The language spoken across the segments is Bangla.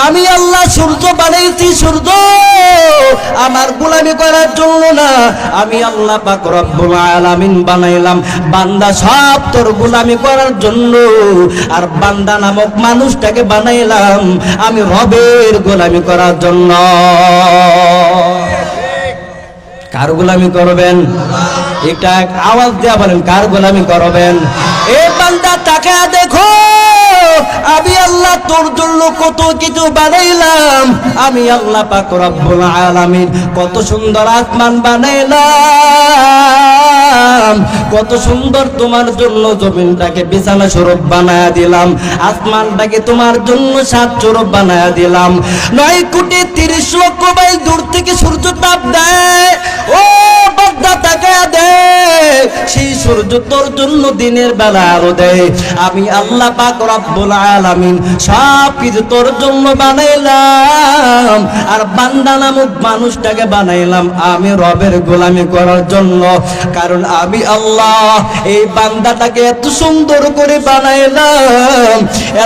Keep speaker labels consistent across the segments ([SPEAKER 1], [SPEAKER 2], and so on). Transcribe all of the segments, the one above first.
[SPEAKER 1] আমি আল্লাহ সূর্য বানাইছি, সূর্য আমার গোলামি করার জন্য না, আমি আল্লাহ পাক রব্বুল আলামিন বানাইলাম বান্দা সব তোর গোলামি করার জন্য। আর বান্দা নামক মানুষটাকে বানাইলাম আমি রবের গোলামি করার জন্য। কার গোলামি করবেন? এটা আওয়াজ দেয়া বলেন, কার গোলামি করবেন? এ বান্দা তাকে দেখো, আমি আল্লাহ তোর জন্য কত কিছু বানাইলাম। আমি আল্লাহ পাক রব্বুল আলামিন কত সুন্দর আসমান বানাইলাম, কত সুন্দর তোমার জন্য জমিনটাকে বিছানা স্বরূপ বানায়া দিলাম, আসমানটাকে তোমার জন্য সাত স্বরূপ বানায়া দিলাম। 9,30,00,000 মাইল দূর থেকে সূর্য তাপ দেয়। ও বান্দা তাকে দেখ, সেই সূর্য তোর জন্য দিনের বেলা আলো দেয়। আমি আল্লাহ পাক রব্বুল আলামিন সব কিছু তোর জন্য বানাইলাম। আর বান্দা নামক মানুষটাকে বানাইলাম আমি রবের গোলামি করার জন্য। কারণ আমি আল্লাহ এই বান্দাটাকে এত সুন্দর করে বানাইলাম,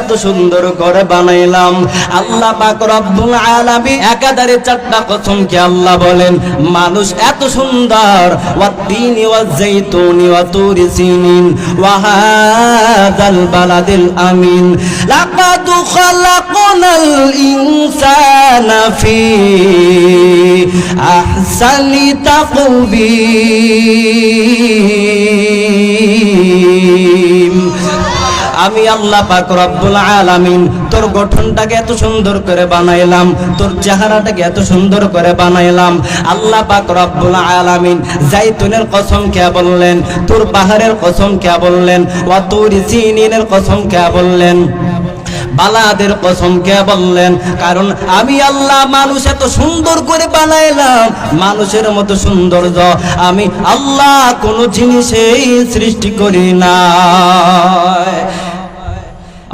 [SPEAKER 1] এত সুন্দর করে বানাইলাম। আল্লাহ পাক রব্বুল আলামিন একাধারে 4টা কসম কে আল্লাহ বলেন মানুষ এত সুন্দর। ওয়াত-তিনি ওয়াজ-যাইতুনি ওয়া তুরি সিনিন ওয়া হাযাল বালাদিল আমিন লাকাদ খালাকনাল ইনসানা ফি আহসানি তাকবীর। আমি আল্লাহ পাক রব্বুল আলামিন তোর গঠনটাকে এত সুন্দর করে বানাইলাম, তোর চেহারাটাকে এত সুন্দর করে বানাইলাম। আল্লাহ পাক রব্বুল আলামিন জাইতুনের কসম কে বললেন, তোর পাহাড়ের কসম কে বললেন, ওয়া তুরি সিনিনের কসম কে বললেন, বালাদের কসম কে বললেন। কারণ আমি আল্লাহ মানুষ এত সুন্দর করে বানাইলাম, মানুষের মতো সৌন্দর্য আমি আল্লাহ কোন জিনিসেই সৃষ্টি করি না।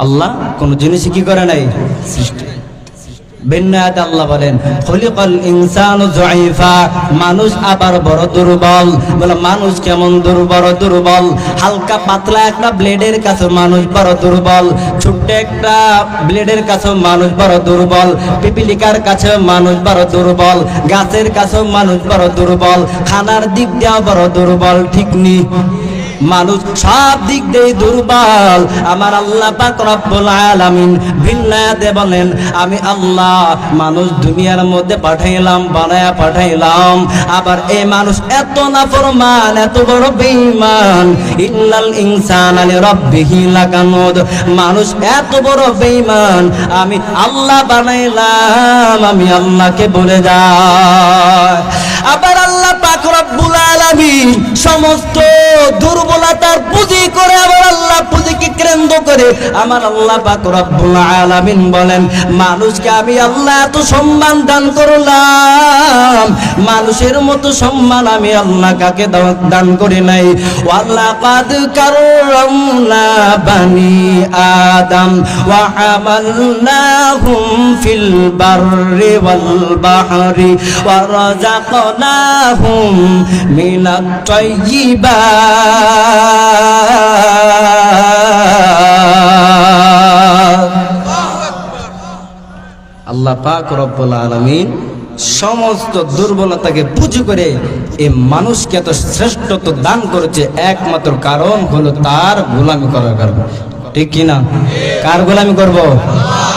[SPEAKER 1] আল্লাহ কোন জিনিসই কি করে নাই? সৃষ্টি। বেন্নাত আল্লাহ বলেন খলিকাল ইনসানু যায়ফা, মানুষ আবার বড় দুর্বল। বলে মানুষ কেমন দুর্বল? হালকা পাতলা একটা ব্লেডের কাছে মানুষ বড় দুর্বল, ছোট্ট একটা ব্লেডের কাছে মানুষ বড় দুর্বল, পিপিলিকার কাছে মানুষ বড় দুর্বল, গাছের কাছে মানুষ বড় দুর্বল, খানার দিক দিয়েও বড় দুর্বল। ঠিক নি? মানুষ সব দিক দিয়ে দুর্বল। আমার আল্লাহ পাক রব্বুল আলামিন ভিন্নাতে বলেন আমি আল্লাহ মানুষ দুনিয়ার মধ্যে পাঠাইলাম, বানায়া পাঠাইলাম। আবার এই মানুষ এত নাফরমান, এত বড় বেঈমান। ইন্নাল ইনসানা লিরাব্বিহি লাকানুদ, মানুষ এত বড় বেঈমান আমি আল্লাহ বানাইলাম, আমি আল্লাহকে বলে যায়। আবার আল্লাহ পাক রব্বুল আলামিন সমস্ত দুর্বলতার পুঁজি করে, আবার আল্লাহ পুঁজিকে কেন্দ্র করে আমার আল্লাহ পাক রব্বুল আলামিন বলেন মানুষকে আমি আল্লাহ এত সম্মান দান করলাম, মানুষের মতো সম্মান আমি আল্লাহ কাকে দান করি নাই। ওয়ালাকাদ কাররামনা বানি আদম ওয়া হামালনাহুম ফিল বাররি ওয়াল বাহরি ওয়া রাযাকনাহুম মিনাত তাইয়্যিবাত। আল্লাহ পাক রব্বুল আলামিন সমস্ত দুর্বলতাকে পুঁজি করে এই মানুষকে এত শ্রেষ্ঠত্ব দান করেছে, একমাত্র কারণ হলো তার গোলামি করার কারণ। ঠিক কিনা? কার গোলামি করব?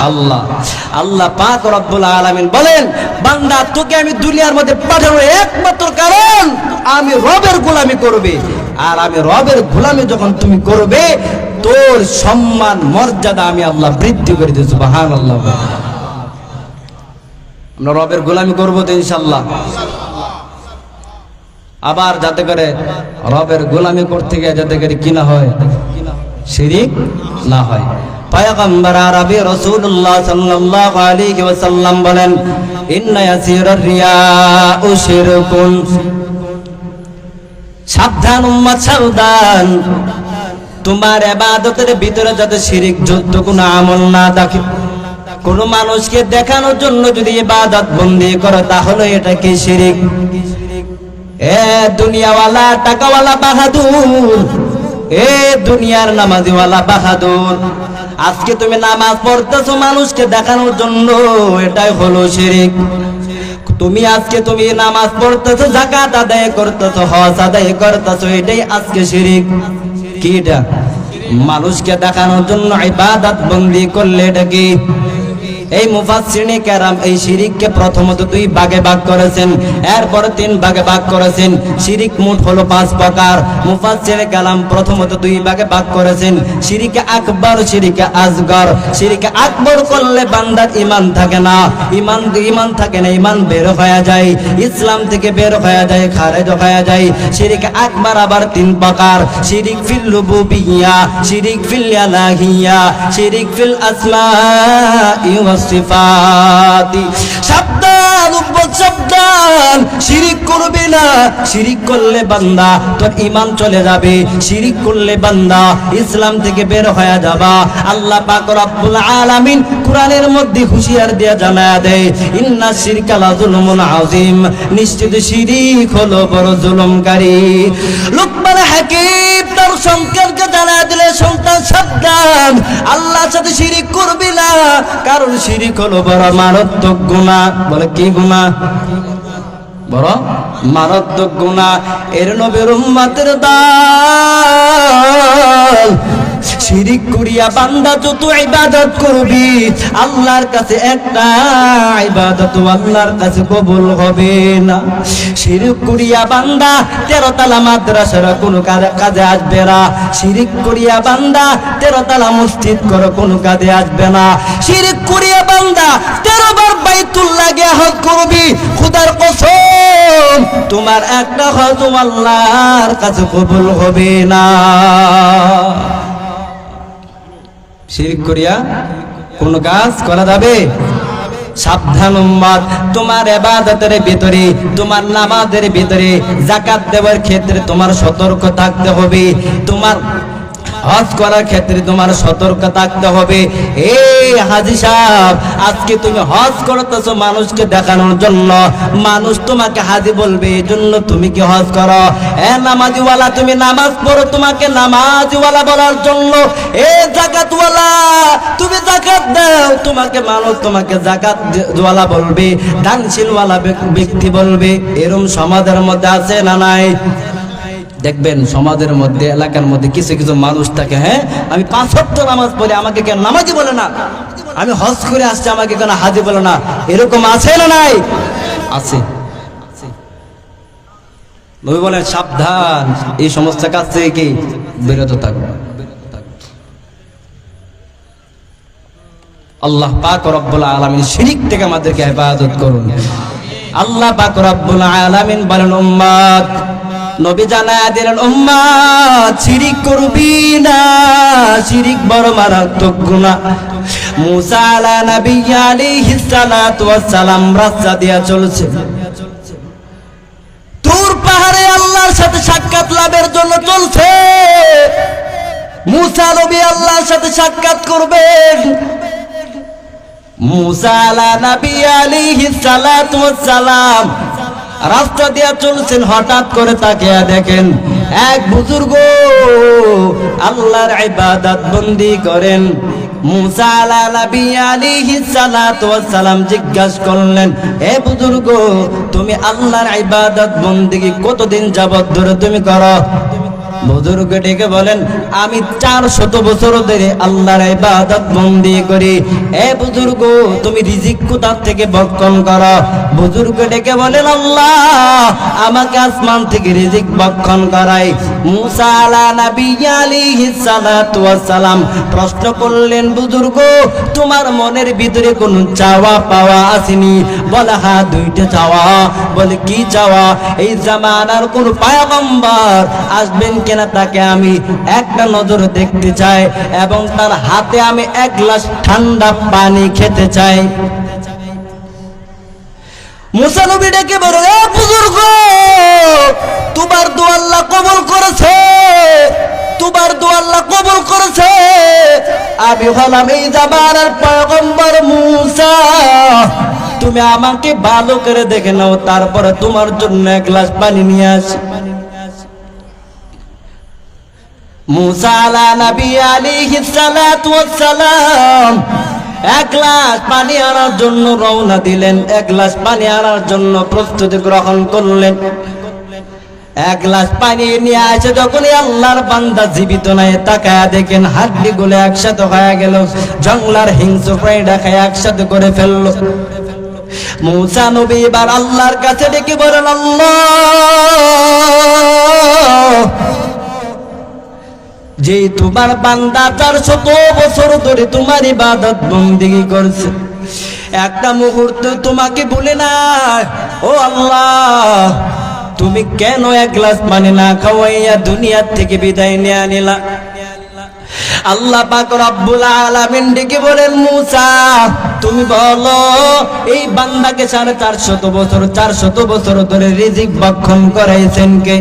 [SPEAKER 1] আল্লাহ। আল্লাহ পাক রব্বুল আলামিন বলেন বান্দা তোকে আমি দুনিয়ার মধ্যে পাঠানোর একমাত্র কারণ আমি রবের গোলামি করবে। আর আমি রবের গোলামি যখন তুমি করবে তোর সম্মান মর্যাদা আমি আল্লাহ বৃদ্ধি করে দিই। সুবহানাল্লাহ। আমরা রবের গোলামি করবো তো ইনশাআল্লাহ। আবার যাতে করে রবের গোলামি করতে গিয়ে যাতে করে কি না হয়, শিরিক না হয়। পয়গম্বর আরবি রাসূলুল্লাহ সাল্লাল্লাহু আলাইহি ওয়াসাল্লাম বলেন ইন্না ইয়াসিরার রিয়াউ শিরকুন, সাবধান উম্মত সাবধান, তোমার ইবাদতের ভিতরে যাতে শিরিক যুক্ত কোনো আমল না থাকে। কোন মানুষকে দেখানোর জন্য যদি ইবাদত বন্দি করো তাহলে এটা কি শিরিক। এ দুনিয়াওয়ালা টাকাওয়ালা বাহাদুর, এ দুনিয়ার নামাজিওয়ালা বাহাদুর, আজকে তুমি নামাজ পড়তেছো মানুষকে দেখানোর জন্য, এটাই হলো শিরক। তুমি আজকে তুমি নামাজ পড়তেছো, যাকাত আদায় করতেছো, হজ আদায় করতেছো, এটাই আজকে শিরক। কি এটা? মানুষকে দেখানোর জন্য ইবাদত বন্দি করলে এটা কি? এই মুফাসসিরিনে কেরাম এই শিরিককে প্রথমত দুই ভাগে ভাগ করেছেন, এরপর তিন ভাগে ভাগ করেছেন। শিরিক মোট হলো 5 প্রকার। মুফাসসিরিনে কেরাম প্রথমত দুই ভাগে ভাগ করেছেন, শিরিকে আকবার, শিরিকে আসগর। শিরিকে আকবর করলে বান্দার ঈমান থাকে না, ঈমান থাকে না, ঈমান বের হয়ে যায়, ইসলাম থেকে বের হয়ে যায়, খারিজ হয়ে যায়। শিরিকে আকবার আবার 3 প্রকার, শিরিক ফিল রুবুবিয়্যা, শিরিক ফিল ইলাহিয়্যা, শিরিক ফিল আসমাই ওয়া সিফাতি। সাবধান উম্মত সাবধান, শিরিক করবে না। শিরিক করলে বান্দা তোর ঈমান চলে যাবে, শিরিক করলে বান্দা ইসলাম থেকে বের হয়ে যাবা। আল্লাহ পাক রব্বুল আলামিন কোরআনের মধ্যে হুঁশিয়ার দিয়ে জানায়া দেয়, ইন্না শিরকা লাযুলমুন আযীম, নিশ্চিত শিরিক হলো বড় জুলুমকারী। লুকমান হাকীম তার সন্তানকে জানায়া দিলে, সন্তান সাবধান, আল্লাহর সাথে শিরিক করবি না, কারণ শিরিক হলো বড় মারাত্মক গুনাহ। বলে কি গুনাহ? বড় মারাত্মক গুনাহ। এর নবীর উম্মতের দল শিরিক করিয়া বান্দা যত ইবাদত করবি, আল্লাহর কাছে একটা ইবাদত আল্লাহর কাছে কবুল হবে না। শিরিক করিয়া বান্দা 13 তলা মাদ্রাসার কোনো কাজে আসবে না। শিরিক করিয়া বান্দা 13 তলা মসজিদ করে কোনো কাজে আসবে না। শিরিক করিয়া বান্দা 13 বার বাইতুল্লাহ গিয়ে হজ করবি, খোদার কসম তোমার একটা হজ আল্লাহর কাছে কবুল হবে না। শিরক করিয়া কোন কাজ করা যাবে? সাবধান উম্মত, তোমার ইবাদতের ভিতরে, তোমার নামাজের ভিতরে, যাকাত দেওয়ার ক্ষেত্রে তোমার সতর্ক থাকতে হবে, তোমার হজ করার ক্ষেত্রে তোমার সতর্ক থাকতে হবে। এই হাজী সাহেব, আজকে তুমি হজ করতেছো মানুষকে দেখানোর জন্য, মানুষ তোমাকে হাজী বলবে, এই জন্য তুমি কি হজ করো? এ নামাজিওয়ালা, তুমি নামাজ পড়ো তোমাকে নামাজিওয়ালা বলার জন্য। এ যাকাতওয়ালা, তুমি যাকাত দাও, তোমাকে মানুষ তোমাকে যাকাতওয়ালা বলবে, দানশীলওয়ালা ব্যক্তি বলবে। এরকম সমাজের মধ্যে আছে না নাই? দেখবেন সমাজের মধ্যে, এলাকার মধ্যে কিছু কিছু মানুষ থাকে, হ্যাঁ আমি 5 ওয়াক্ত নামাজ পড়ি, আমাকে কেন নামাজি বলে না? আমি হজ করে আসছি, আমাকে কেন হাজী বলে না? এরকম আছে না নাই? আছে। নবী বলেন সাবধান, এই সমস্ত কাজ থেকে কি বিরত থাকবে। আল্লাহ পাক রব্বুল আলামিন শিরক থেকে আমাদেরকে হেফাজত করুন। আল্লাহ পাক রব্বুল আলামিন বলেন, উম্মত নবী জানায়া দিলেন, উম্মত শিরিক করবি না, শিরিক বড় মারাত্মক গুনাহ। মুসা আলাইহিস সালাতু ওয়াস সালাম রাস্তা দিয়া চলছে, তুর পাহাড়ে আল্লাহর সাথে সাক্ষাৎ লাভের জন্য চলছে। মুসা নবী আল্লাহর সাথে সাক্ষাৎ করবেন। মুসা আলাইহিস সালাতু ওয়াস সালাম রাস্তা দিয়া চলছেন, হঠাৎ করে তাকিয়ে দেখেন এক বুজুর্গ আল্লাহর ইবাদত বন্দি করেন। মুসা আলাইহিস সালাতু ওয়াস সালাম জিজ্ঞাসা করলেন, হে বুজুর্গ, তুমি আল্লাহর ইবাদত বন্দেগী কতদিন যাবত ধরে তুমি করো? বুজুর্গ ডেকে বলেন, আমি 400 বছর ধরে আল্লাহর ইবাদত বন্দি করি। এ বুজুর্গ, তুমি রিজিক কোথা থেকে ভক্ষণ করো? বুজুর্গ ডেকে বলেন, আল্লাহ আমাকে আসমান থেকে রিজিক ভক্ষণ করায়। মুসা আলাইহিস সালাতু ওয়াস সালাম প্রশ্ন করলেন, বুজুর্গ তোমার মনের ভিতরে কোন চাওয়া পাওয়া আসেনি? বলে হ্যাঁ, 2টা চাওয়া। বলে কি চাওয়া? এই জামানার কোন পয়গম্বর আসবেন কিনা তাকে আমি একটা নজর দেখতে চাই, এবং তার হাতে আমি 1 গ্লাস ঠান্ডা পানি খেতে চাই। মুসা নবী ডেকে বলে, এ বুজুর্গ, তোমার দোয়া আল্লাহ কবুল করেছে, তোমার দোয়া আল্লাহ কবুল করেছে। আমি হলাম এই জামানার পয়গম্বর মুসা, তুমি আমাকে ভালো করে দেখে নাও, তারপরে তোমার জন্য 1 গ্লাস পানি নিয়ে আসি। মুসা আলা নবী আলাইহিস সালাতু ওয়াস সালাম এক গ্লাস পানি আনার জন্য রওনা দিলেন, এক গ্লাস পানি আনার জন্য প্রস্তুতি গ্রহণ করলেন। এক গ্লাস পানি নিয়ে আসে যখনই আল্লাহর বান্দা জীবিত নাই, তাকায়া দেখেন হাড্ডি গুলো একসাথে হয়ে গেল, জঙ্গলার হিংস্র প্রাণীরা খায় একসাথে করে ফেললো। মুসা নবী এবার আল্লাহর কাছে ডেকে বলেন, আল্লাহ, যে তোমার বান্দা 400 বছর ধরে তোমার ইবাদত বন্দেগী করছে, একটা মুহূর্ত তোমাকে ভুলে না, ও আল্লাহ তুমি কেন এক গ্লাস পানি না খাওয়াইয়া দুনিয়ার থেকে বিদায় নিয়ে আনিলা? আল্লাহ পাক রব্বুল আলামিন ডেকে বলেন, মুসা তুমি বলো এই বান্দাকে 450 বছর ধরে রিজিক ভক্ষণ করাইছেন কে?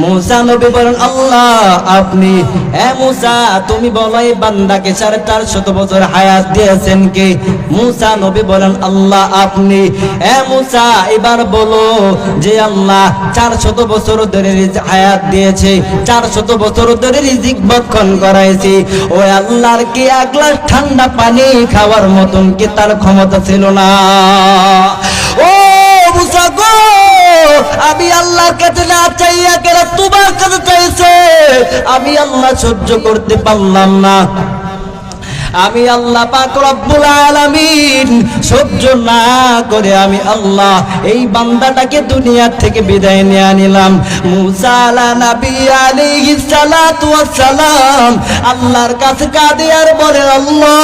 [SPEAKER 1] মুসা নবী বলেন, আল্লাহ আপনি। মুসা তুমি বলো এই বান্দাকে 450 বছর হায়াত দিয়েছেন কে? মুসা নবী বলেন, আল্লাহ আপনি। মুসা এবার বলো যে আল্লাহ 400 বছর ধরে হায়াত দিয়েছে, 400 বছর ধরে রিজিক ভক্ষণ করাইছি, ওই আল্লাহর কি এক গ্লাস ঠান্ডা পানি খাওয়ার মতন কি তার ক্ষমতা ছিল না? ও মুসা গো, আমি আল্লাহর কাছে না চাইয়া কেন তোমার কাছে চাইছে? আমি আল্লাহ সহ্য করতে পারলাম না, আমি আল্লাহ পাক রব্বুল আলামিন সহ্য না করে আমি আল্লাহ এই বান্দাটাকে দুনিয়া থেকে বিদায় নিয়ে আনিলাম। মুসা আলা নবী আলাইহিস সালাতু ওয়াস সালাম আল্লাহর কাছে কাঁদে আর বলে, আল্লাহ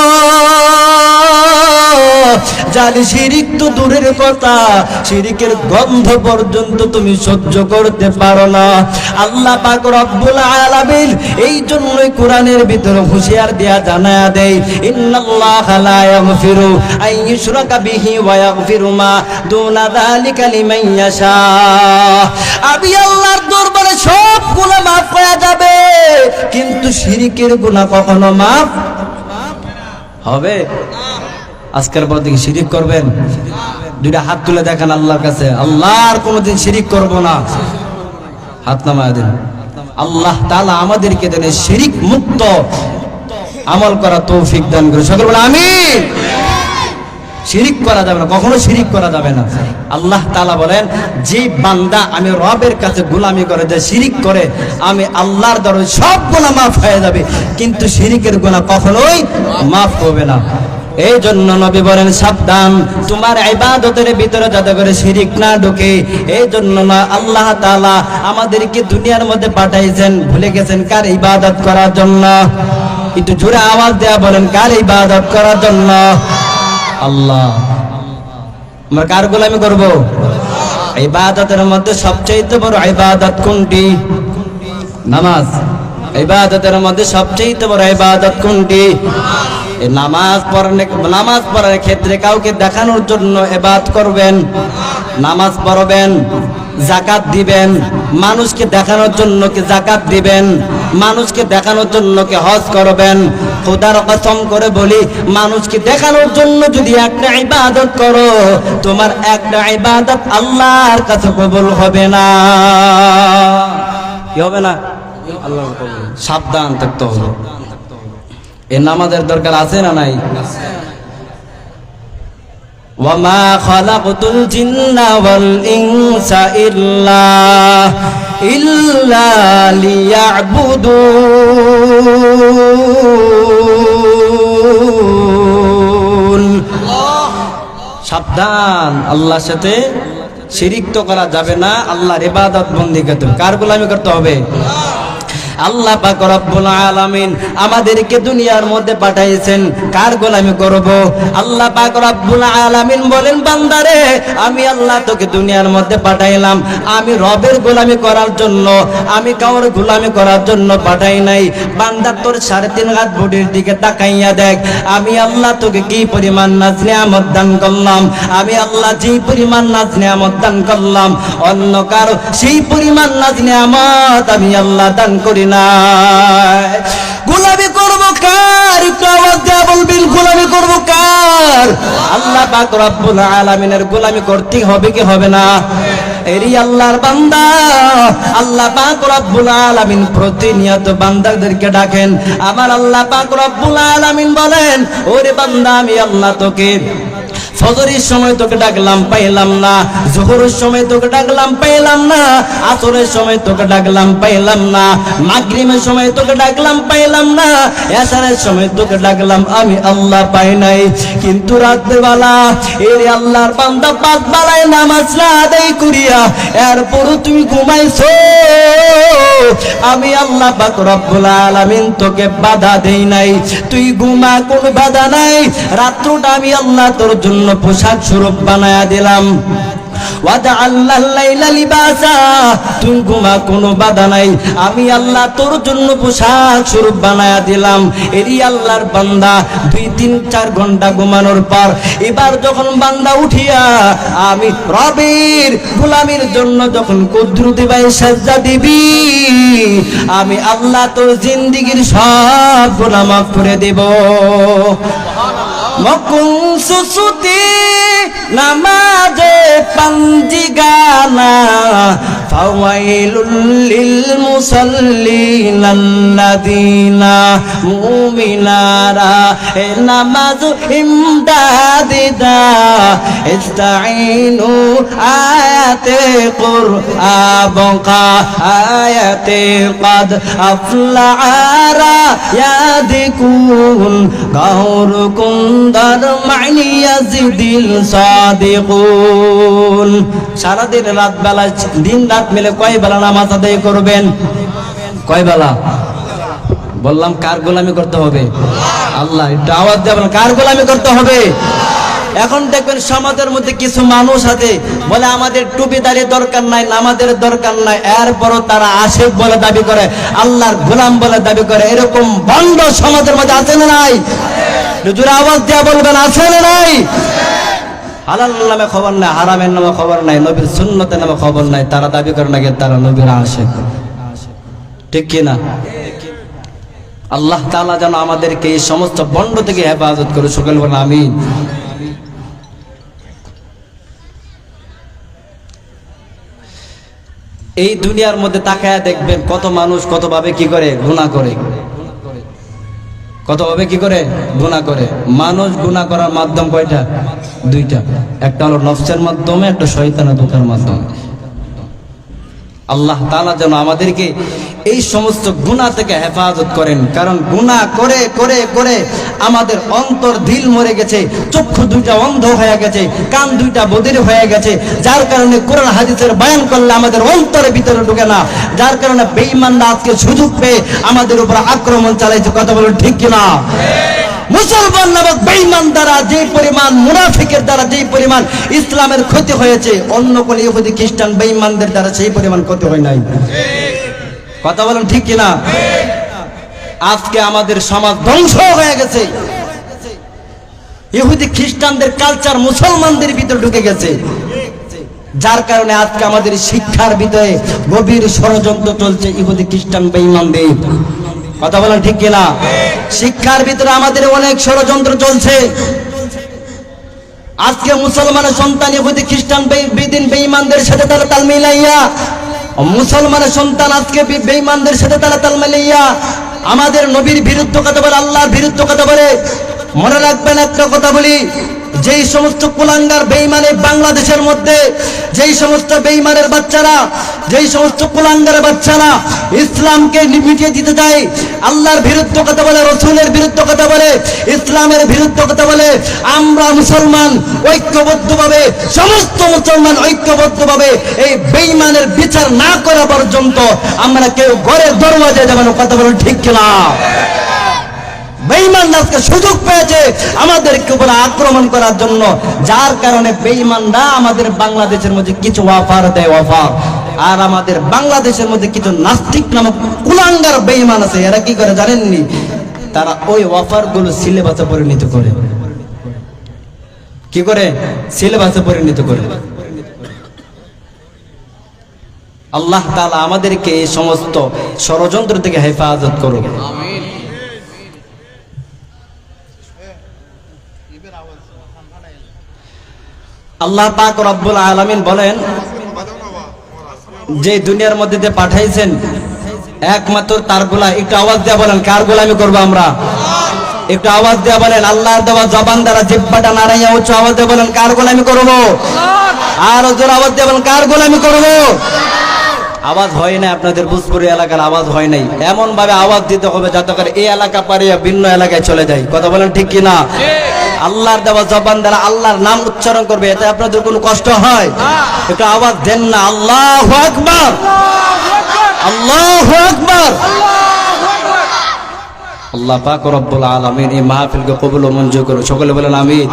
[SPEAKER 1] জানি শিরিক তো দূরের কথা, শিরিকের গন্ধ পর্যন্ত তুমি সহ্য করতে পারো না। আল্লাহ পাক রব্বুল আলামিন এই জন্যই কোরআনের ভিতরে হুঁশিয়ার দেয়া জানায়া দেয়, ইন্নাল্লাহা লা ইয়াগফিরু আন ইউশরাকা বিহি ওয়া ইয়াগফিরু মা দুনা যালিকা লিমান ইয়াশা। আমি আল্লাহর দরবারে সব গুনাহ মাফ হয়ে যাবে, কিন্তু শিরিকের গুনাহ কখনো মাফ হবে? আজকের পর থেকে শিরিক করবেন? দুইটা হাত তুলে দেখেন আল্লাহর কাছে, আল্লাহ আর কোনোদিন শিরিক করব না। হাত নামায় দিন। আল্লাহ তাআলা আমাদেরকে দেন শিরিক মুক্ত আমল করা তৌফিক দান করে। সকলে বলে আমিন। শিরিক করা যাবে না, কখনো শিরিক করা যাবে না। আল্লাহ তাআলা বলেন, যে বান্দা আমি রবের কাছে গোলামি করে, যে শিরিক করে, আমি আল্লাহর দরবারে সব গুনাহ মাফ হয়ে যাবে, কিন্তু শিরিকের গুনাহ কখনোই মাফ হবে না। এই জন্য নবী বলেন, সাবধান তোমার ইবাদতের ভিতরে যাতে করে শিরিক না ঢোকে। এই জন্য না আল্লাহ তাআলা আমাদেরকে দুনিয়ার মধ্যে পাঠাইছেন, ভুলে গেছেন কার ইবাদত করার জন্য? একটু জোরে আওয়াজ দেয়া বলেন, কার ইবাদত করার জন্য? আল্লাহ। আমরা কার গোলামি করব? ইবাদতের মধ্যে সবচেয়ে বড় ইবাদত কোনটি? নামাজ। ইবাদতের মধ্যে সবচেয়ে বড় ইবাদত কোনটি? নামাজ পড়ার ক্ষেত্রে কাউকে দেখানোর জন্য ইবাদত করবেন, নামাজ পড়বেন, যাকাত দিবেন, মানুষকে দেখানোর জন্য কি যাকাত দিবেন, মানুষকে দেখানোর জন্য কি হজ করবেন। খোদার কসম করে বলি, মানুষকে দেখানোর জন্য যদি একটা ইবাদত করো, তোমার একটা ইবাদত আল্লাহর কাছে কবুল হবে না। কি হবে না? আল্লাহর কবুল। সাবধান থাকতে হবে। এই নামাজের দরকার আছে না নাই? ওয়ামা খালাকতুল জিন্না ওয়াল ইনসা ইল্লা লিয়াবুদুন। সাবধান, আল্লাহর সাথে শিরিক তো করা যাবে না। আল্লাহর ইবাদত বন্দেগী করতে হবে। কার গোলামি করতে হবে? আল্লাহ পাক রব্বুল আলামিন আমাদেরকে দুনিয়ার মধ্যে পাঠাইছেন, কার গোলামি করব? আল্লাহ পাক রব্বুল আলামিন বলেন, বান্দারে আমি আল্লাহ তোকে দুনিয়ার মধ্যে পাঠাইলাম, আমি রবের গোলামি করার জন্য, আমি কাউর গোলামি করার জন্য পাঠাই নাই। বান্দা তোর 3.5 হাত বডির দিকে তাকাইয়া দেখ, আমি আল্লাহ তোকে কি পরিমাণ নাজ নিয়ামত দান করলাম। আমি আল্লাহ যে পরিমাণ নাজ নিয়ামত দান করলাম, অন্য কারো সেই পরিমাণ নাজ নিয়ামত আমি আল্লাহ দান করি না। গোলামি করব কার? একটু আওয়াজ দেয়া বলবেন, গোলামি করব কার? আল্লাহ পাক রব্বুল আলামিনের গোলামি করতে হবে কি হবে না? এরি আল্লাহর বান্দা, আল্লাহ পাক রব্বুল আলামিন প্রতিনিয়ত বান্দাদেরকে ডাকেন। আমার আল্লাহ পাক রব্বুল আলামিন বলেন, ওরে বান্দা আমি আল্লাহ তোকে ফজরের সময় তোকে ডাকলাম পাইলাম না, জোহরের সময় তোকে ডাকলাম পাইলাম না, আসরের সময় তোকে ডাকলাম পাইলাম না, মাগরিবের সময় তোকে ডাকলাম পাইলাম না, এশারের সময় তোকে ডাকলাম আমি আল্লাহ পাই নাই। কিন্তু রাতের বেলা এরে আল্লাহর বান্দা পাঁচ বেলায় নামাজ না আদায় করিয়া এরপরও তুমি ঘুমাইছো, আমি আল্লাহ পাক রব্বুল আলামিন তোকে বাধা দেই নাই, তুই ঘুমা, কোনো বাধা নাই। রাত্রটা আমি আল্লাহ তোর জন্য পোশাক স্বরূপ বানায়া দিলাম। তুই ঘুমা, কোনো বাধা নাই, আমি আল্লাহ তোর জন্য পোশাক স্বরূপ বানায়া দিলাম। এরই আল্লাহর বান্দা 2-3-4 ঘন্টা ঘুমানোর পর এবার যখন বান্দা উঠিয়া আমি রবের গোলামির জন্য যখন কুদরতি ভাই সাজদা দিবি, আমি আল্লাহ তোর জিন্দেগীর সব গুনাহ মাফ করে দেব। মকুন সুসুতি নামাজে পাঞ্জি গানা ফাওয়াইলুল লিল মুসাল্লিন আল্লাযিনা মুমিনারা এ নামাজ ইমদাদিদা ইস্তাইনু আয়াতে কুরআবকা আয়াতে قد أفلح ريادكون غوركم در معني يزيد الصادقون। সারা দিন রাত বেলা, দিন রাত মিলে কয় বেলা নামাজ আদায় করবেন? কয় বেলা? বললাম কার গোলামি করতে হবে? আল্লাহ। একটু আওয়াজ দিয়ে বলেন, কার গোলামি করতে হবে? এখন দেখবেন সমাজের মধ্যে কিছু মানুষ আছে বলে আমাদের টুপিদারি দরকার নাই, নামাজের দরকার নাই, এরপরও তারা আশিক বলে দাবি করে, আল্লাহর গোলাম বলে দাবি করে। এরকম বন্ধ সমাজের মধ্যে আছে না নাই? জোরে আওয়াজ দিয়ে বলবেন, আছে না নাই? হালাল নামে খবর নাই, হারামের নামে খবর নাই, নবীর সুন্নতের নামে খবর নাই, তারা দাবি করে নাকি তারা নবীর আশিক। ঠিক কিনা? আল্লাহ তাআলা যেন আমাদেরকে এই সমস্ত বন্ড থেকে হেফাজত করে, সকল বলেন আমিন। এই দুনিয়ার মধ্যে তাকায়া দেখবেন কত মানুষ কতভাবে কি করে গুনাহ করে, কতভাবে কি করে গুনাহ করে। মানুষ গুনাহ করার মাধ্যম কয়টা? 2টা। একটা হলো নফসের মাধ্যমে, একটা শয়তানের ধোঁকার মাধ্যমে। আল্লাহ তাআলা যেন আমাদেরকে এই সমস্ত গুনাহ থেকে হেফাজত করেন। কারণ গুনাহ করে করে করে আমাদের অন্তর দিল মরে গেছে, চক্ষু 2টা অন্ধ হয়ে গেছে, কান 2টা বধির হয়ে গেছে, যার কারণে কোরআন হাদিসের বয়ান করলে আমাদের অন্তরের ভিতরে ঢোকে না, যার কারণে বেঈমানরা আজকে সুযোগ পেয়ে আমাদের উপর আক্রমণ চালাইছে। কথা বলুন ঠিক কিনা? মুসলমান নামক বেঈমান দ্বারা যে পরিমাণ, মুনাফিকের দ্বারা যে পরিমাণ ইসলামের ক্ষতি হয়েছে, অন্য কোন ইহুদি খ্রিস্টান বেঈমানদের দ্বারা সেই পরিমাণ ক্ষতি হয় নাই। কথা বলেন ঠিক কিনা? আজকে আমাদের সমাজ ধ্বংস হয়ে গেছে, ইহুদি খ্রিস্টানদের কালচার মুসলমানদের ভিতরে ঢুকে গেছে, যার কারণে আজকে আমাদের শিক্ষার ভিতরে গভীর ষড়যন্ত্র চলছে ইহুদি খ্রিস্টান বেঈমানদের। কথা বলেন ঠিক কিনা? শিক্ষার ভিতরে আমাদের অনেক ষড়যন্ত্র চলছে। আজকে মুসলমানের সন্তান ইহুদি খ্রিস্টান বেদিন বেঈমানদের সাথে তারা তাল মিলাইয়া, মুসলমানের সন্তান আজকে বেঈমানদের সাথে তারা তাল মিলাইয়া আমাদের নবীর বিরুদ্ধে কথা বলে, আল্লাহর বিরুদ্ধে কথা বলে। মনে রাখবেন একটা কথা বলি, যেই সমস্ত কুলাঙ্গার বেঈমান বাংলাদেশের মধ্যে, যেই সমস্ত বেঈমানের বাচ্চারা, যেই সমস্ত কুলাঙ্গার বাচ্চারা ইসলামকে মিটিয়ে দিতে যায়, আল্লাহর বিরুদ্ধে কথা বলে, রাসূলের বিরুদ্ধে কথা বলে, ইসলামের বিরুদ্ধে কথা বলে, আমরা মুসলমান ঐক্যবদ্ধভাবে, সমস্ত মুসলমান ঐক্যবদ্ধভাবে এই বেঈমানের বিচার না করা পর্যন্ত আমরা কেউ ঘরের দরওয়াজায় যাব না। কথা বলুন ঠিক কিনা? বেঈমানরা আজকে সুযোগ পেয়েছে আমাদেরকে উপর আক্রমণ করার জন্য, যার কারণে বেঈমানরা আমাদের বাংলাদেশের মধ্যে কিছু অফার দেয়, অফার। আর আমাদের বাংলাদেশের মধ্যে কিছু নাস্তিক নামক কুলাঙ্গার বেঈমান আছে, এরা কি করে জানেননি? তারা ওই অফার গুলো সিলেবাসে পরিণত করে। কি করে? সিলেবাসে পরিণত করে। আল্লাহ তাআলা আমাদেরকে এই সমস্ত ষড়যন্ত্র থেকে হেফাজত করুন। আল্লাহ পাক রব্বুল আলামিন বলেন, যে দুনিয়ার মধ্যে দিয়ে পাঠাইছেন একমাত্র তার গোলাম। একটু আওয়াজ দিয়ে বলেন কার গোলামি করবো আমরা? একটু আওয়াজ দিয়ে বলেন, আল্লাহর দেওয়া জবান দ্বারা জিহ্বাটা নাড়াইয়া উচ্চ আওয়াজ দিয়ে বলেন কার গোলামি করবো? আর জোর আওয়াজ দিয়ে বলেন কার গোলামি করবো? আওয়াজ হয় না, আপনাদের ভোজপুরি এলাকার আওয়াজ হয় নাই। এমন ভাবে আওয়াজ দিতে হবে যাতে করে এই এলাকা পারিয়া ভিন্ন এলাকায় চলে যায়। কথা বলেন ঠিক কিনা? আল্লাহর দেওয়া জবান দ্বারা আল্লাহর নাম উচ্চারণ করবে, এতে আপনাদের কোনো কষ্ট হয়? একটু আওয়াজ দেন না, আল্লাহু আকবার, আল্লাহু আকবার। আল্লাহ পাক রব্বুল আলামিন এই মাহফিলকে কবুল ও মঞ্জুর করুন। সকলে বলেন আমিন।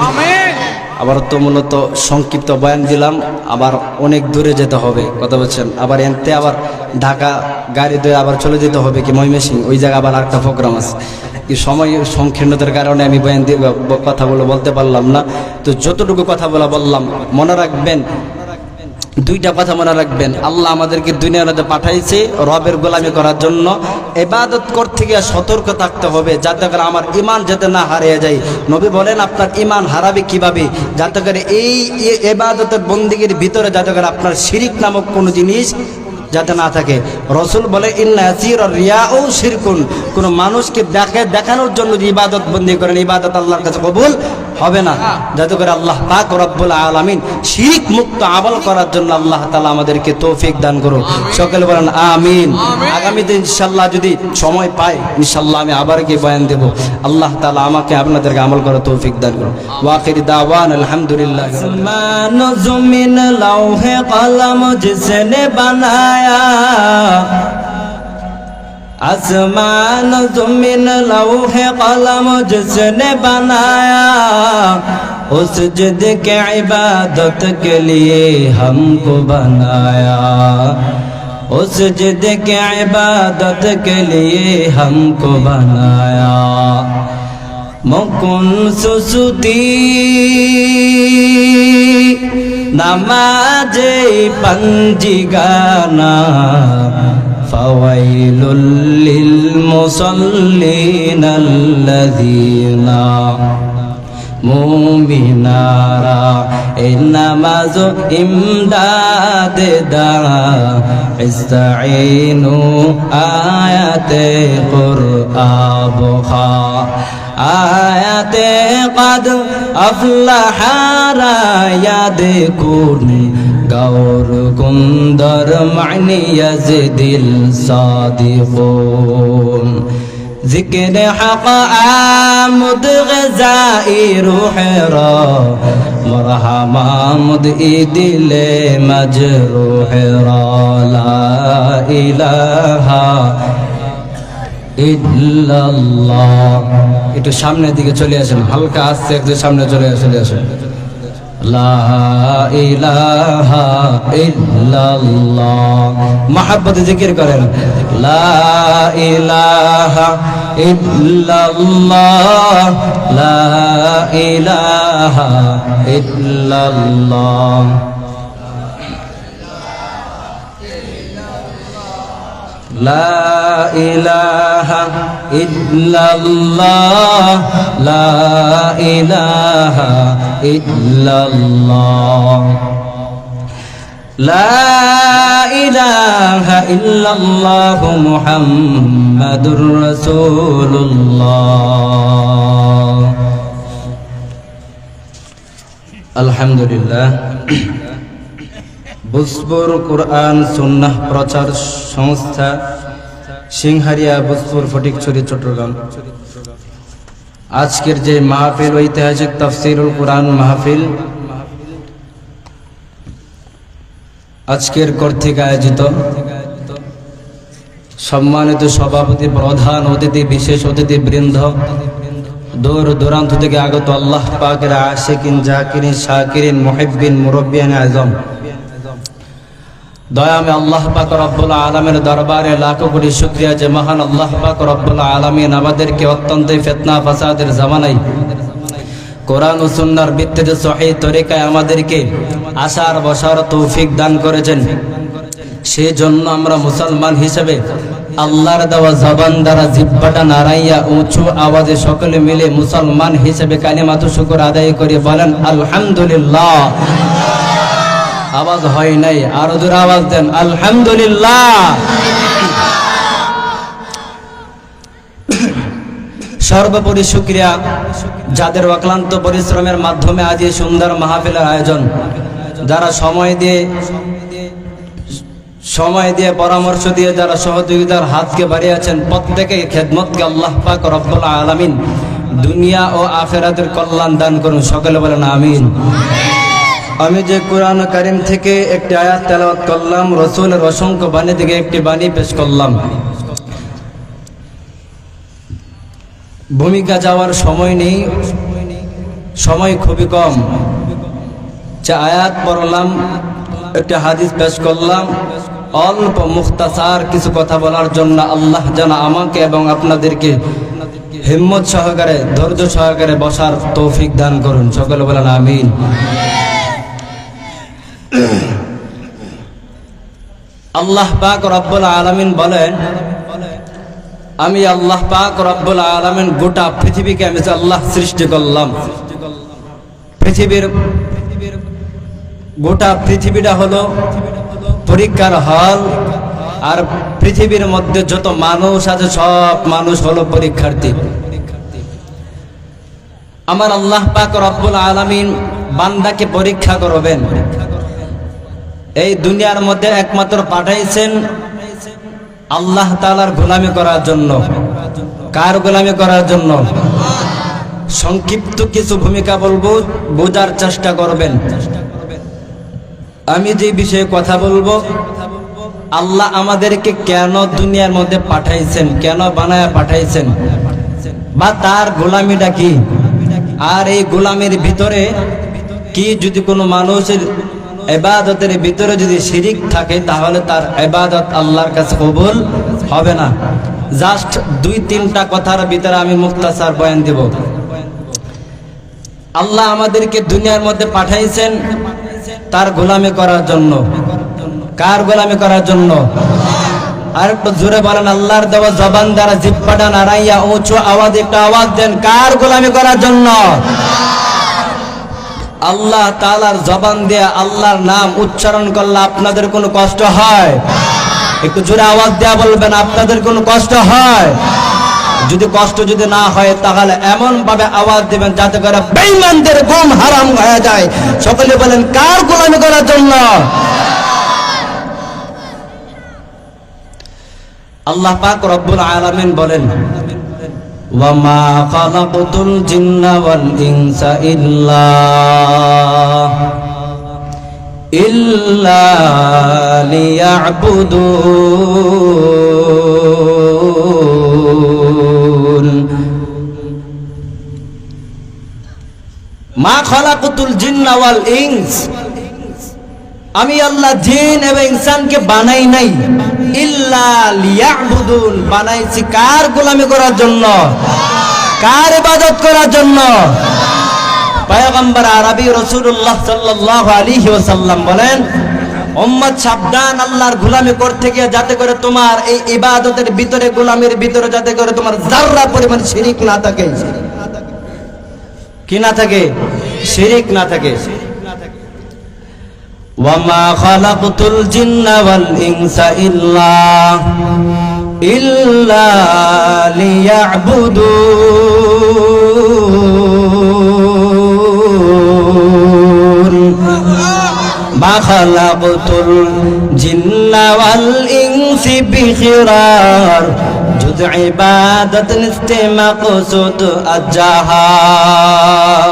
[SPEAKER 1] আবার তো মূলত সংক্ষিপ্ত বয়ান দিলাম, আবার অনেক দূরে যেতে হবে, কথা বলছেন। আবার এনতে আবার ঢাকা গাড়ি দিয়ে আবার চলে যেতে হবে কি ময়মনসিংহ, ওই জায়গায় আবার একটা প্রোগ্রাম আছে। কি সময় সংকীর্ণতার কারণে আমি বয়ান দিয়ে কথাগুলো বলতে পারলাম না। তো যতটুকু কথা বললাম, মনে রাখবেন দুইটা কথা মনে রাখবেন। আল্লাহ আমাদেরকে দুনিয়ার মধ্যে পাঠাইছে রবের গোলামি করার জন্য। ইবাদত করতে গিয়ে সতর্ক থাকতে হবে যাতে করে আমার ঈমান যাতে না হারিয়ে যায়। নবী বলেন আপনার ঈমান হারাবে কিভাবে? যাতে করে এই ইবাদতের বন্দেগীর ভিতরে যাতে করে আপনার শিরিক নামক কোনো জিনিস যাতে না থাকে। রসুল বলে ইন্না ইয়াসিরা রিয়াউ শিরকুন, কোন মানুষকে দেখানোর জন্য যে ইবাদত বন্দী করেন, ইবাদত আল্লাহর কাছে কবুল হবে না। যাতে করে আল্লাহ পাক রব্বুল আলামিন শিরিক মুক্ত আমল করার জন্য আল্লাহ তাআলা আমাদেরকে তৌফিক দান করুন। সকলে বলেন আমিন। আগামীতে ইনশাআল্লাহ যদি সময় পাই ইনশাআল্লাহ আমি আবার গিয়ে বয়ান দেব। আল্লাহ তাআলা আমাকে আপনাদেরকে আমল করার তৌফিক দান করুন। ওয়া আখিরি দাওয়ানা আলহামদুলিল্লাহ। আসমান জমিন লৌহে কলম জিসনে বানায়া, आसमान ज़मीन लौहे कलम जिसने बनाया, उस जिद के इबादत के लिए हमको बनाया, उस जिद के इबादत के लिए हमको बनाया। मुकुन सुसुती नमाजे पंजिगाना, फवैलुल लिल मुसल्लीन अल्लज़ीना मुमिनारा ए नमाज इमदाद दा इस्ताईनु आयते कुरआन बुखा आयते कद अफलहारा याद कुन गौर कुंदर मानी यज़दिल सादिक़ून ذکر حق آمد غذائی روح را مرحم آمد ای دل مجروح را لا الہ ইল্লাল্লাহ। একটু সামনের দিকে চলে আসেন, হালকা আস্তে একটু সামনে চলে আসেন। লা ইলাহা ইল্লাল্লাহ মহব্বতে জিকির করেন। লা ইলাহা ইল্লাল্লাহ, লা ইলাহা ইল্লাল্লাহ, লা ইলাহা ইল্লাল্লাহ, লা ইলাহা ইল্লাল্লাহ, লা ইলাহা ইল্লাল্লাহ মুহাম্মাদুর রাসূলুল্লাহ। আলহামদুলিল্লাহ। ভোজপুর কোরআন সুন্নাহ প্রচার সংস্থা সিংহারিয়া, ভোজপুর, ফটিকছড়ি, চট্টগ্রাম। আজকের যে মাহফিল, ঐতিহাসিক তাফসীরুল কোরআন মাহফিল আজকের কর্তৃক আয়োজিত, সম্মানিত সভাপতি, প্রধান অতিথি, বিশেষ অতিথি বৃন্দ, দূর দূরান্ত থেকে আগত আল্লাহ পাকের আশিকিন, জাকিরিন, শাকিরিন, মুহিব্বিন, মুরব্বিয়ান আজম, দয়ামে আল্লাহ পাক রব্বুল আলামিনের দরবারে লাখো কোটি শুকরিয়া যে মহান আল্লাহ পাক রব্বুল আলামিন আমাদেরকে অত্যন্ত ফিতনা ফাসাদের জামানায় কোরআন ও সুন্নাহর ভিত্তিতে সহিহ তরিকায় আমাদেরকে আসার বসার তৌফিক দান করেছেন। সেজন্য আমরা মুসলমান হিসেবে আল্লাহর দেওয়া জবান দ্বারা জিহ্বাটা নাড়াইয়া উঁচু আওয়াজে সকলে মিলে মুসলমান হিসেবে কালিমাতু শুকর আদায় করে বলেন আলহামদুলিল্লাহ। আওয়াজ হয় নাই, আরো জোরে আওয়াজ দেন আলহামদুলিল্লাহ। সর্বোপরি শুকরিয়া যাদের অক্লান্ত পরিশ্রমের মাধ্যমে আজ এই সুন্দর মাহফিলের আয়োজন, যারা সময় দিয়ে পরামর্শ দিয়ে যারা সহযোগিতার হাতকে বাড়িয়েছেন, প্রত্যেকে খেদমতকে আল্লাহ পাক রব্বুল আলামিন দুনিয়া ও আখিরাতের কল্যাণ দান করুন, সকলে বলেন আমিন। আমি যে কোরআন কারীম থেকে একটি আয়াত তেলাওয়াত করলাম, রাসূলের অসংখ্য বাণী থেকে একটি বাণী পেশ করলাম। ভূমিকা যাওয়ার সময় নেই, সময় খুবই কম। যে আয়াত পড়লাম, একটা হাদিস পেশ করলাম, অল্প মুখতাসার কিছু কথা বলার জন্য আল্লাহ যেন আমাকে এবং আপনাদেরকে হিম্মত সহকারে, ধৈর্য সহকারে বসার তৌফিক দান করুন, সকলে বলেন আমিন। আল্লাহ পাক রব্বুল আলামিন বলেন, আমি আল্লাহ পাক রব্বুল আলামিন গোটা পৃথিবীকে আমি আল্লাহ সৃষ্টি করলাম। গোটা পৃথিবীটা হলো পরীক্ষার হল, আর পৃথিবীর মধ্যে যত মানুষ আছে সব মানুষ হলো পরীক্ষার্থী। আমার আল্লাহ পাক রব্বুল আলামিন বান্দাকে পরীক্ষা করবেন। এই দুনিয়ার মধ্যে একমাত্র পাঠাইছেন আল্লাহ তাআলার গোলামি করার জন্য। কার গোলামি করার জন্য? সংক্ষিপ্ত কিছু ভূমিকা বলবো, বোঝার চেষ্টা করবেন। আমি যে বিষয়ে কথা বলবো, আল্লাহ আমাদেরকে কেন দুনিয়ার মধ্যে পাঠাইছেন, কেন বানায়া পাঠাইছেন, বা তার গোলামিটা কি, আর এই গোলামির ভিতরে কি যদি কোনো মানুষের ইবাদতের ভিতরে যদি শিরিক থাকে তাহলে তার ইবাদত আল্লাহর কাছে কবুল হবে না। জাস্ট 2-3টা কথার ভিতরে আমি মুখতাসার বয়ান দেব। আল্লাহ আমাদেরকে দুনিয়ার মধ্যে পাঠাইছেন তার গোলামি করার জন্য। কার গোলামি করার জন্য? আর একটু জোরে বলেন, আল্লাহর দেওয়া জবান দ্বারা জিহ্বাটা নাড়াইয়া উঁচু আওয়াজ একটা আওয়াজ দেন, কার গোলামি করার জন্য? আল্লাহ তাআলার জবান দিয়ে আল্লাহর নাম উচ্চারণ করলে আপনাদের কোনো কষ্ট হয়? একটু জোরে আওয়াজ দেয়া বলবেন, আপনাদের কোনো কষ্ট হয়? যদি কষ্ট যদি না হয় তাহলে এমন ভাবে আওয়াজ দিবেন যাতে করে বেঈমানদের ঘুম হারাম হয়ে যায়। সকলে বলেন, কার গোলামি করার জন্য? আল্লাহ পাক রব্বুল আলামিন বলেন, ওয়ামা খালাকতুল জিন্না ওয়াল ইনসা ইল্লা লিয়াবুদুন। মা খালাকতুল জিন্না ওয়াল ইনস, আমি আল্লাহ জিন এবং ইনসানকে বানাই নাই, ইল্লা লিয়াবুদুন, বানাইছি কার গোলামি করার জন্য, কার ইবাদত করার জন্য? পয়গম্বর আরবি রাসূলুল্লাহ সাল্লাল্লাহু আলাইহি ওয়াসাল্লাম বলেন, উম্মত সাবধান আল্লাহর গোলামি করতে গিয়ে যাতে করে তোমার এই ইবাদতের ভিতরে, গোলামির ভিতরে যাতে করে তোমার যাররা পরিমাণ শিরিক না থাকে। কি না থাকে? শিরিক না থাকে। ওয়ামা খালাকতুল জিন্না ওয়াল ইনসা ইল্লা লিয়াবুদুন। মা খালাকতুল জিন্না ওয়াল ইনসি বিখিরার, যুদ ইবাদত নিস্তে মাকসুদ আজাহার।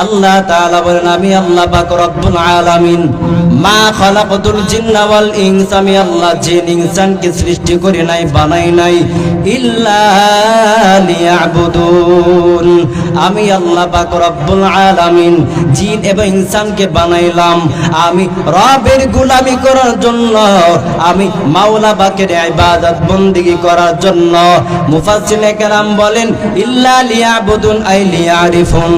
[SPEAKER 1] আল্লাহ তাআলা বলেন, আমি আল্লাহ পাক রব্বুল আলামিন মা খালাকতুল জিন্না ওয়াল ইনস, আমি আল্লাহ জিন ইনসানকে সৃষ্টি করি নাই, বানাই নাই, ইল্লা লিয়াবুদুন, আমি আল্লাহ পাক রব্বুল আলামিন জিন এবং ইনসানকে বানাইলাম আমি রবের গোলামি করার জন্য, আমি মাওলা পাকের ইবাদত বندگی করার জন্য। মুফাসসিরিনে কেরাম বলেন, ইল্লা লিয়াবুদুন আই লিয়ারিফুন,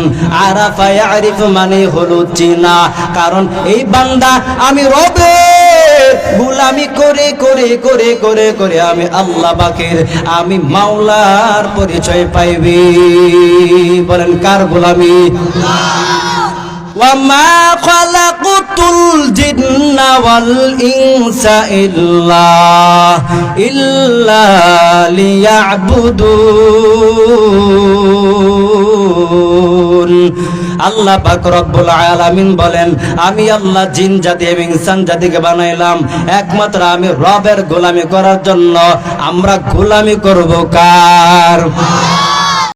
[SPEAKER 1] আরাফা ইয়ারিফু মানে হলো চিনা। কারণ এই বান্দা আমি রবের গোলামি করে করে করে করে করে আমি আল্লাহ পাকের, আমি মাওলার পরিচয় পাইবে। বলেন, কার গোলামি? وما خلقت الجن والإنس إلا ليعبدون আল্লাহ পাক রব্বুল আলামিন বলেন আমি আল্লাহ জিন জাতি এবং ইনসান জাতিকে বানাইলাম একমাত্র আমি রবের গোলামি করার জন্য। আমরা গোলামি করব কার?